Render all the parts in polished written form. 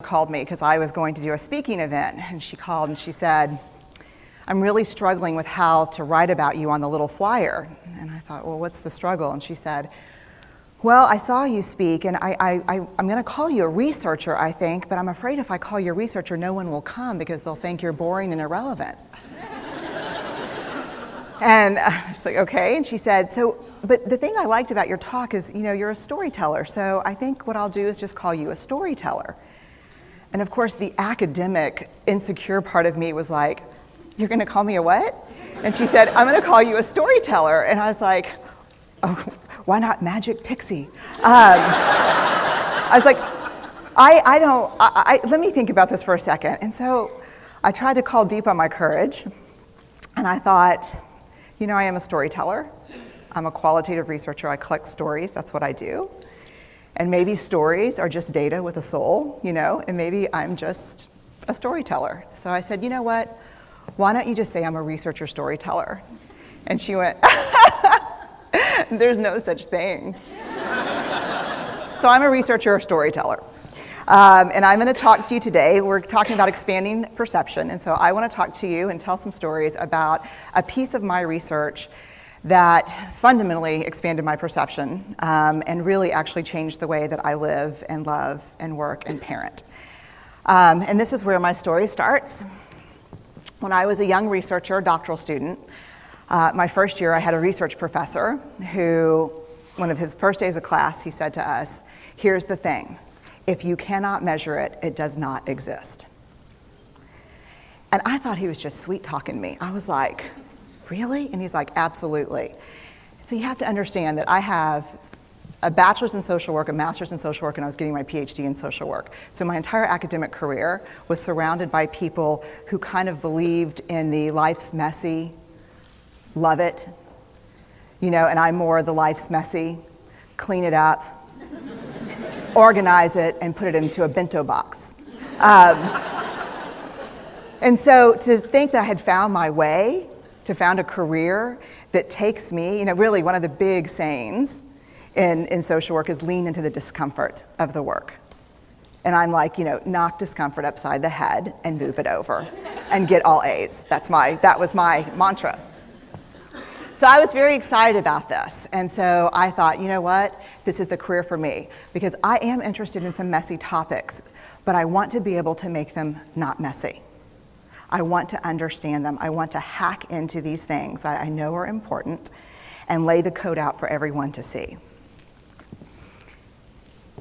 called me because I was going to do a speaking event, and she called and she said, I'm really struggling with how to write about you on the little flyer. And I thought, well, what's the struggle? And she said, well, I saw you speak, and I'm going to call you a researcher, I think, but I'm afraid if I call you a researcher, no one will come because they'll think you're boring and irrelevant. And I was like, okay. And she said, but the thing I liked about your talk is, you're a storyteller, so I think what I'll do is just call you a storyteller. And of course, the academic, insecure part of me was like, you're going to call me a what? And she said, I'm going to call you a storyteller. And I was like, oh, why not Magic Pixie? I was like, let me think about this for a second. And so I tried to call deep on my courage. And I thought, I am a storyteller. I'm a qualitative researcher. I collect stories. That's what I do. And maybe stories are just data with a soul, and maybe I'm just a storyteller. So I said, you know what? Why don't you just say I'm a researcher storyteller? And she went, there's no such thing. So I'm a researcher or storyteller. And I'm going to talk to you today. We're talking about expanding perception. And so I want to talk to you and tell some stories about a piece of my research that fundamentally expanded my perception and really actually changed the way that I live and love and work and parent. And this is where my story starts. When I was a young researcher, doctoral student, my first year I had a research professor who, one of his first days of class, he said to us, here's the thing, if you cannot measure it, it does not exist. And I thought he was just sweet talking me. I was like, really? And he's like, absolutely. So you have to understand that I have a bachelor's in social work, a master's in social work, and I was getting my PhD in social work. So my entire academic career was surrounded by people who kind of believed in the life's messy, love it, and I'm more the life's messy, clean it up, organize it, and put it into a bento box. And so to think that I had found my way, to found a career that takes me, really one of the big sayings in social work is lean into the discomfort of the work. And I'm like, knock discomfort upside the head and move it over and get all A's. That was my mantra. So I was very excited about this. And so I thought, you know what? This is the career for me because I am interested in some messy topics, but I want to be able to make them not messy. I want to understand them. I want to hack into these things that I know are important and lay the code out for everyone to see.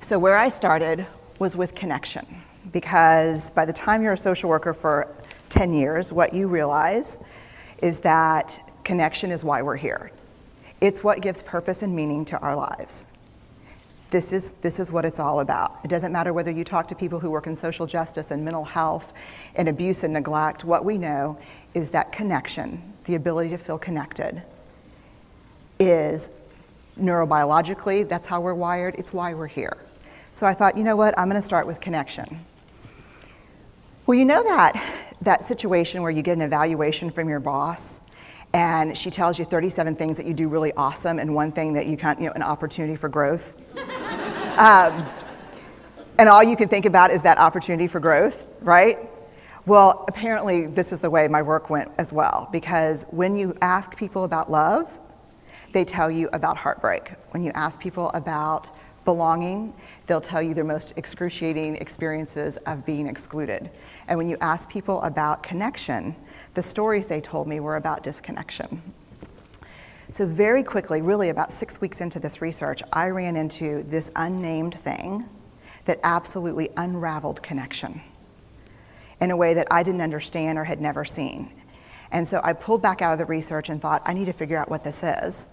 So where I started was with connection, because by the time you're a social worker for 10 years, what you realize is that connection is why we're here. It's what gives purpose and meaning to our lives. This is what it's all about. It doesn't matter whether you talk to people who work in social justice and mental health and abuse and neglect. What we know is that connection, the ability to feel connected, is neurobiologically, that's how we're wired, it's why we're here. So I thought, you know what, I'm going to start with connection. Well, that situation where you get an evaluation from your boss and she tells you 37 things that you do really awesome and one thing that you can't, an opportunity for growth. And all you can think about is that opportunity for growth, right? Well, apparently this is the way my work went as well, because when you ask people about love, they tell you about heartbreak. When you ask people about belonging, they'll tell you their most excruciating experiences of being excluded. And when you ask people about connection, the stories they told me were about disconnection. So very quickly, really about 6 weeks into this research, I ran into this unnamed thing that absolutely unraveled connection in a way that I didn't understand or had never seen. And so I pulled back out of the research and thought, I need to figure out what this is.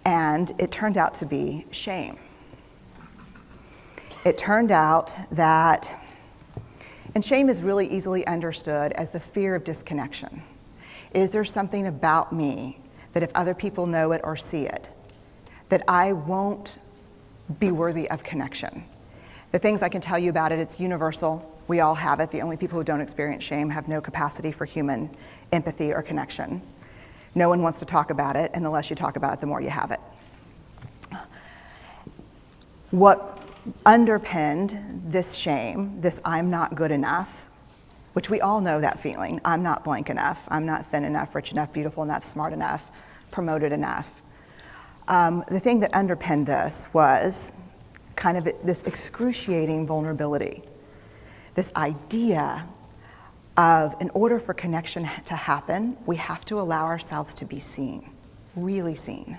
And it turned out to be shame. It turned out that, and shame is really easily understood as the fear of disconnection. Is there something about me that if other people know it or see it, that I won't be worthy of connection? The things I can tell you about it, it's universal. We all have it. The only people who don't experience shame have no capacity for human empathy or connection. No one wants to talk about it, and the less you talk about it, the more you have it. What underpinned this shame, this I'm not good enough, which we all know that feeling. I'm not blank enough. I'm not thin enough, rich enough, beautiful enough, smart enough, promoted enough. The thing that underpinned this was kind of this excruciating vulnerability, this idea of, in order for connection to happen, we have to allow ourselves to be seen, really seen.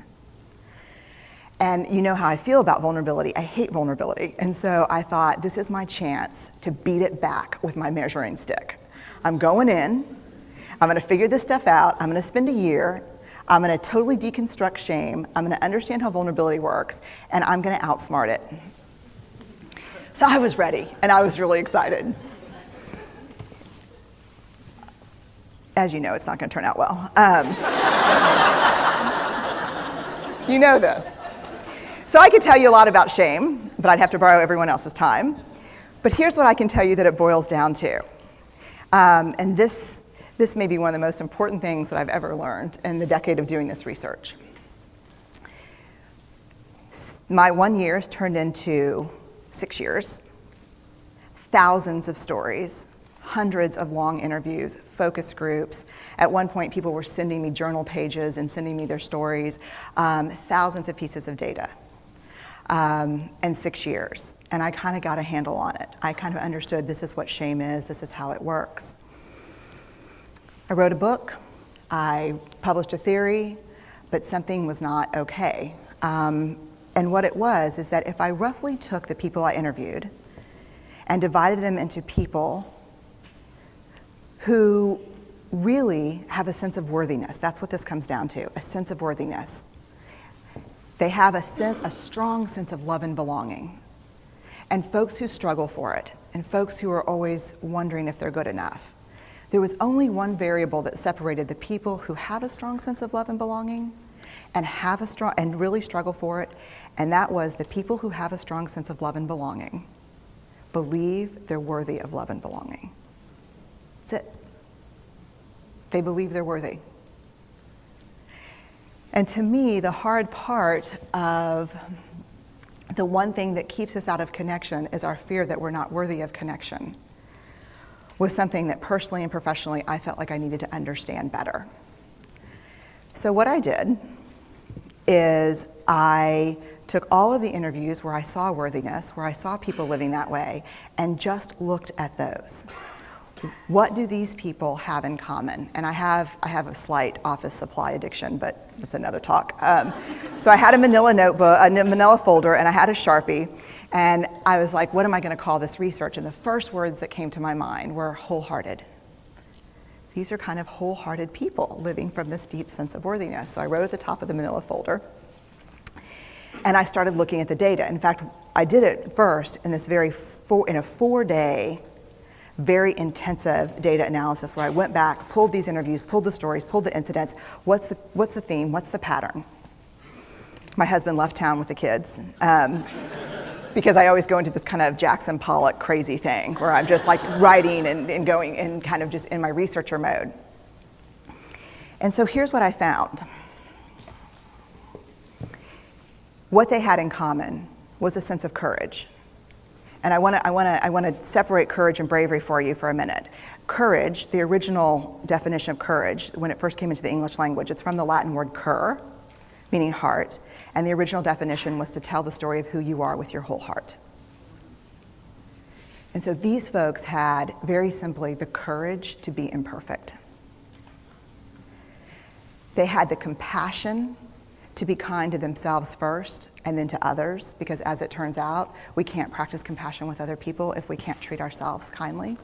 And you know how I feel about vulnerability. I hate vulnerability. And so I thought, this is my chance to beat it back with my measuring stick. I'm going in, I'm gonna figure this stuff out, I'm gonna spend a year, I'm gonna totally deconstruct shame, I'm gonna understand how vulnerability works, and I'm gonna outsmart it. So I was ready, and I was really excited. As you know, it's not gonna turn out well. You know this. So I could tell you a lot about shame, but I'd have to borrow everyone else's time. But here's what I can tell you that it boils down to. And this may be one of the most important things that I've ever learned in the decade of doing this research. My 1 year has turned into 6 years, thousands of stories, hundreds of long interviews, focus groups. At one point, people were sending me journal pages and sending me their stories, thousands of pieces of data. And 6 years. And I kind of got a handle on it. I kind of understood this is what shame is, this is how it works. I wrote a book, I published a theory, but something was not okay. And what it was is that if I roughly took the people I interviewed and divided them into people who really have a sense of worthiness, that's what this comes down to, a sense of worthiness. They have a strong sense of love and belonging. And folks who struggle for it, and folks who are always wondering if they're good enough. There was only one variable that separated the people who have a strong sense of love and belonging and really struggle for it, and that was the people who have a strong sense of love and belonging believe they're worthy of love and belonging. That's it. They believe they're worthy. And to me, the hard part of the one thing that keeps us out of connection is our fear that we're not worthy of connection, was something that personally and professionally I felt like I needed to understand better. So what I did is I took all of the interviews where I saw worthiness, where I saw people living that way, and just looked at those. What do these people have in common? And I have a slight office supply addiction, but that's another talk. So I had a manila notebook, a manila folder, and I had a Sharpie, and I was like, what am I gonna call this research? And the first words that came to my mind were wholehearted. These are kind of wholehearted people living from this deep sense of worthiness. So I wrote at the top of the manila folder, and I started looking at the data. In fact, I did it first in this in a 4-day, very intensive data analysis where I went back, pulled these interviews, pulled the stories, pulled the incidents. What's the theme? What's the pattern? My husband left town with the kids because I always go into this kind of Jackson Pollock crazy thing where I'm just like writing and going and kind of just in my researcher mode. And so here's what I found. What they had in common was a sense of courage. And I want to separate courage and bravery for you for a minute. Courage, the original definition of courage, when it first came into the English language, it's from the Latin word cur, meaning heart, and the original definition was to tell the story of who you are with your whole heart. And so these folks had, very simply, the courage to be imperfect. They had the compassion to be kind to themselves first and then to others, because as it turns out, we can't practice compassion with other people if we can't treat ourselves kindly.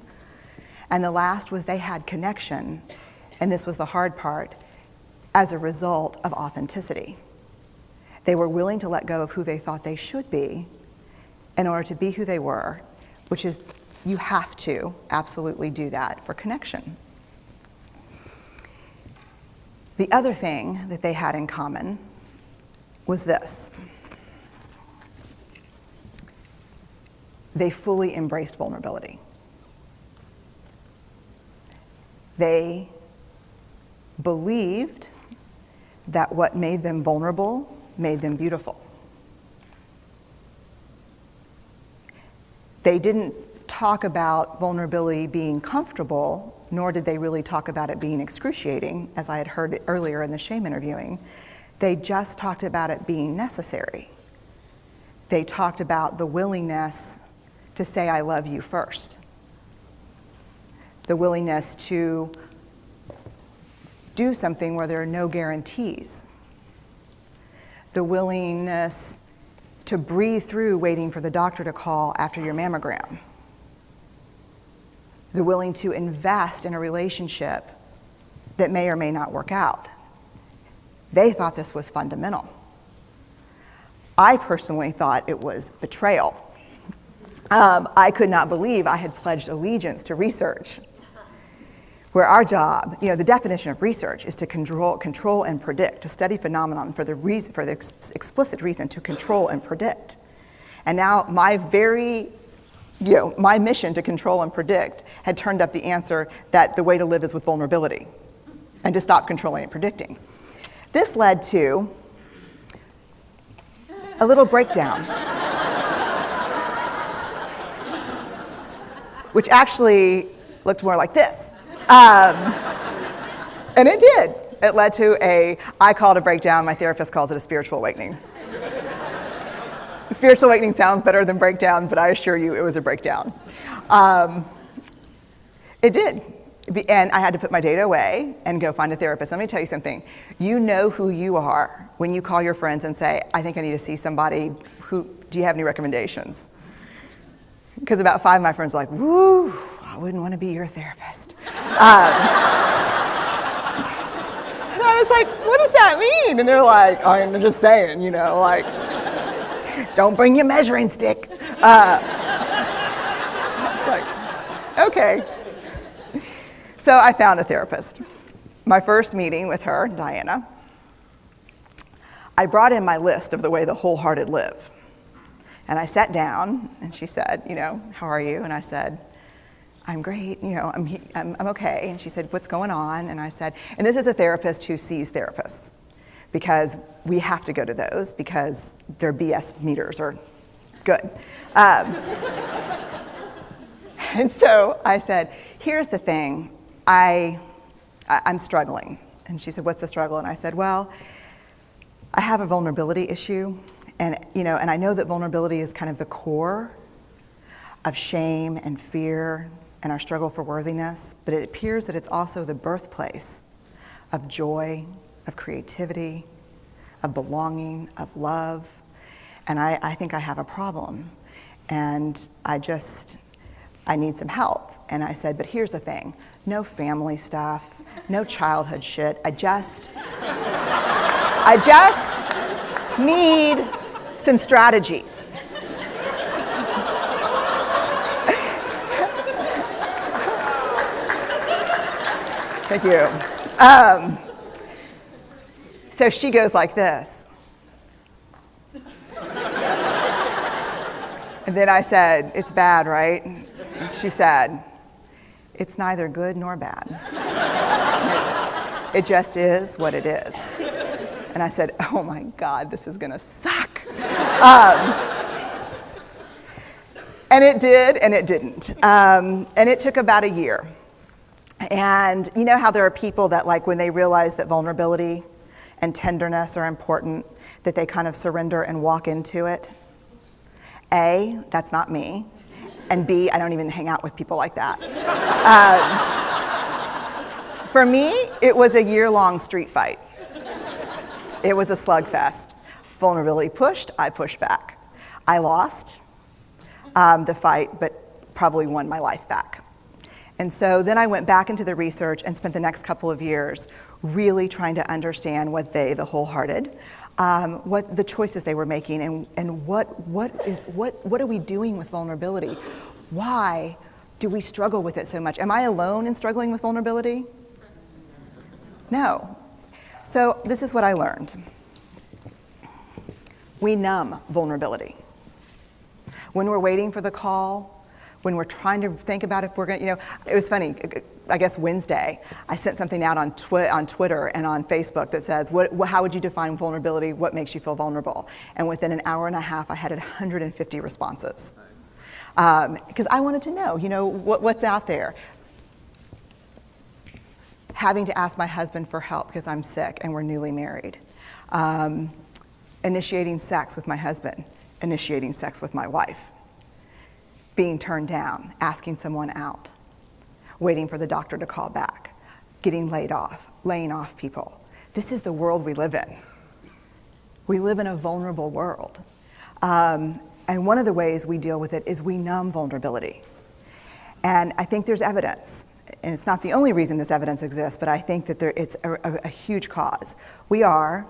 And the last was they had connection, and this was the hard part, as a result of authenticity. They were willing to let go of who they thought they should be in order to be who they were, which is, you have to absolutely do that for connection. The other thing that they had in common was this. They fully embraced vulnerability. They believed that what made them vulnerable made them beautiful. They didn't talk about vulnerability being comfortable, nor did they really talk about it being excruciating, as I had heard earlier in the shame interviewing. They just talked about it being necessary. They talked about the willingness to say I love you first. The willingness to do something where there are no guarantees. The willingness to breathe through waiting for the doctor to call after your mammogram. The willing to invest in a relationship that may or may not work out. They thought this was fundamental. I personally thought it was betrayal. I could not believe I had pledged allegiance to research, where our job, the definition of research is to control and predict, to study phenomenon for the explicit reason to control and predict. And now my mission to control and predict had turned up the answer that the way to live is with vulnerability and to stop controlling and predicting. This led to a little breakdown, which actually looked more like this. And it did. It led to I call it a breakdown, my therapist calls it a spiritual awakening. Spiritual awakening sounds better than breakdown, but I assure you it was a breakdown. It did. And I had to put my data away and go find a therapist. Let me tell you something. You know who you are when you call your friends and say, I think I need to see somebody. Do you have any recommendations? Because about 5 of my friends are like, woo, I wouldn't want to be your therapist. And I was like, what does that mean? And they're like, I'm just saying, don't bring your measuring stick. It's like, okay. So I found a therapist. My first meeting with her, Diana, I brought in my list of the way the wholehearted live. And I sat down, and she said, how are you? And I said, I'm great, I'm okay. And she said, what's going on? And I said, and this is a therapist who sees therapists, because we have to go to those because their BS meters are good. And so I said, here's the thing, I'm struggling. And she said, what's the struggle? And I said, well, I have a vulnerability issue. And I know that vulnerability is kind of the core of shame and fear and our struggle for worthiness, but it appears that it's also the birthplace of joy, of creativity, of belonging, of love. And I think I have a problem. And I need some help. And I said, but here's the thing, no family stuff, no childhood shit. I just need some strategies. Thank you. So she goes like this. And then I said, it's bad, right? And she said, it's neither good nor bad. It just is what it is. And I said, oh my God, this is gonna suck. And it did, and it didn't. And it took about a year. And you know how there are people that, like, when they realize that vulnerability and tenderness are important, that they kind of surrender and walk into it? A, that's not me. And B, I don't even hang out with people like that. For me, it was a year-long street fight. It was a slugfest. Vulnerability pushed, I pushed back. I lost the fight, but probably won my life back. And so then I went back into the research and spent the next couple of years really trying to understand what the wholehearted, what the choices they were making, and what are we doing with vulnerability? Why do we struggle with it so much? Am I alone in struggling with vulnerability? No. So this is what I learned. We numb vulnerability. When we're waiting for the call, when we're trying to think about if we're going to, it was funny, I guess Wednesday, I sent something out on Twitter and on Facebook that says, how would you define vulnerability? What makes you feel vulnerable? And within an hour and a half, I had 150 responses. because I wanted to know, what's out there. Having to ask my husband for help because I'm sick and we're newly married. Initiating sex with my husband, initiating sex with my wife. Being turned down, asking someone out, waiting for the doctor to call back, getting laid off, laying off people. This is the world we live in. We live in a vulnerable world. And one of the ways we deal with it is we numb vulnerability. And I think there's evidence, and it's not the only reason this evidence exists, but I think that it's a huge cause. We are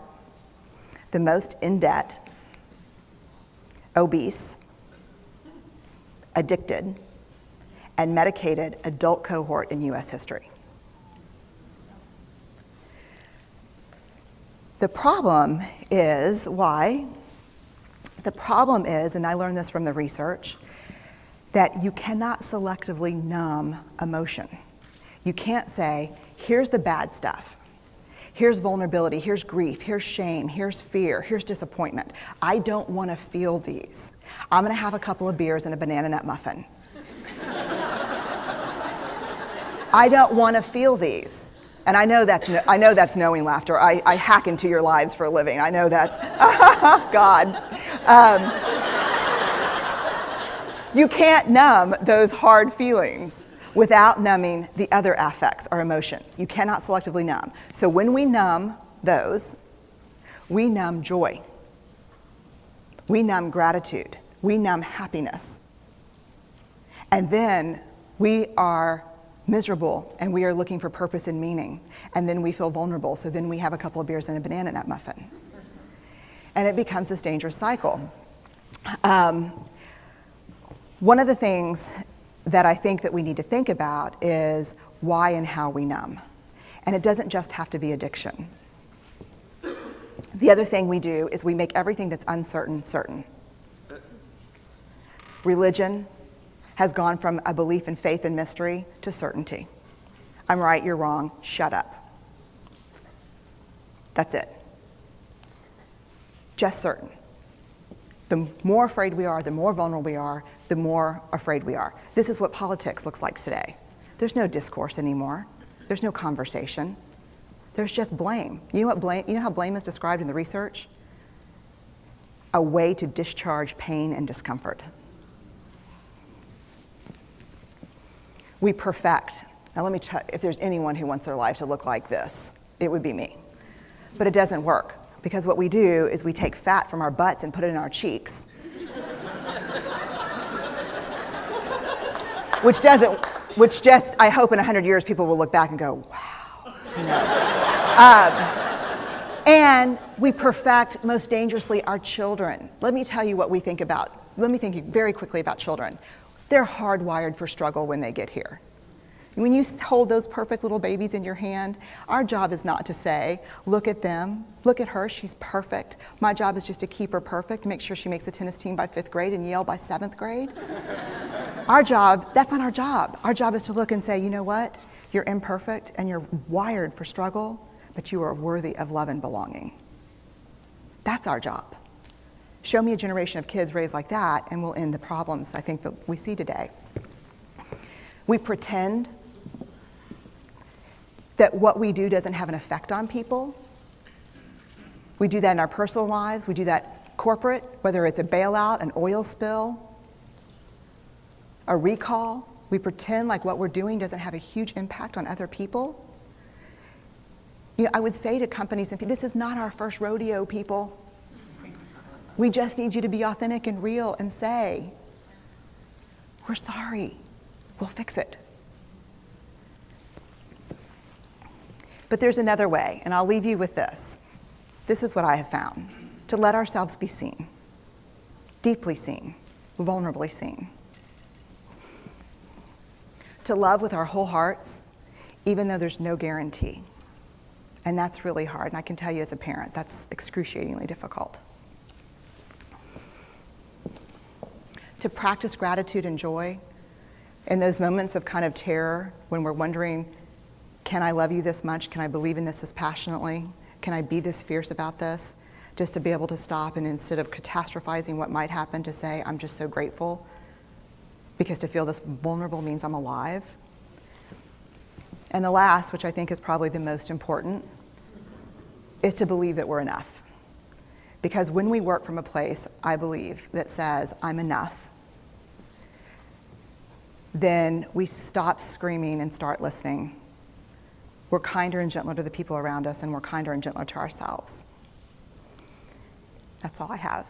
the most in debt, obese, addicted, and medicated adult cohort in US history. The problem is, why? The problem is, and I learned this from the research, that you cannot selectively numb emotion. You can't say, here's the bad stuff. Here's vulnerability, here's grief, here's shame, here's fear, here's disappointment. I don't want to feel these. I'm going to have a couple of beers and a banana nut muffin. I don't want to feel these. And I know that's knowing laughter. I hack into your lives for a living. I know that's, God. You can't numb those hard feelings without numbing the other affects or emotions. You cannot selectively numb. So when we numb those, we numb joy. We numb gratitude. We numb happiness. And then we are miserable and we are looking for purpose and meaning. And then we feel vulnerable. So then we have a couple of beers and a banana nut muffin. And it becomes this dangerous cycle. One of the things that I think that we need to think about is why and how we numb. And it doesn't just have to be addiction. The other thing we do is we make everything that's uncertain, certain. Religion has gone from a belief in faith and mystery to certainty. I'm right, you're wrong, shut up. That's it. Just certain. The more afraid we are, the more vulnerable we are, the more afraid we are. This is what politics looks like today. There's no discourse anymore. There's no conversation. There's just blame. You know how blame is described in the research? A way to discharge pain and discomfort. We perfect. Now let me tell you, if there's anyone who wants their life to look like this, it would be me. But it doesn't work, because what we do is we take fat from our butts and put it in our cheeks. Which just, I hope in 100 years people will look back and go, wow. And we perfect, most dangerously, our children. Let me tell you what we think about. Let me think very quickly about children. They're hardwired for struggle when they get here. When you hold those perfect little babies in your hand, our job is not to say, look at them, look at her, she's perfect. My job is just to keep her perfect, make sure she makes the tennis team by 5th grade and Yale by 7th grade. Our job, that's not our job. Our job is to look and say, you know what? You're imperfect and you're wired for struggle, but you are worthy of love and belonging. That's our job. Show me a generation of kids raised like that and we'll end the problems I think that we see today. We pretend that what we do doesn't have an effect on people. We do that in our personal lives. We do that corporate, whether it's a bailout, an oil spill, a recall. We pretend like what we're doing doesn't have a huge impact on other people. You know, I would say to companies, and this is not our first rodeo, people. We just need you to be authentic and real and say, we're sorry, we'll fix it. But there's another way, and I'll leave you with this. This is what I have found. To let ourselves be seen, deeply seen, vulnerably seen. To love with our whole hearts, even though there's no guarantee. And that's really hard, and I can tell you as a parent, that's excruciatingly difficult. To practice gratitude and joy in those moments of kind of terror when we're wondering, can I love you this much? Can I believe in this as passionately? Can I be this fierce about this? Just to be able to stop and instead of catastrophizing what might happen, to say, I'm just so grateful because to feel this vulnerable means I'm alive. And the last, which I think is probably the most important, is to believe that we're enough. Because when we work from a place, I believe, that says, I'm enough, then we stop screaming and start listening. We're kinder and gentler to the people around us, and we're kinder and gentler to ourselves. That's all I have.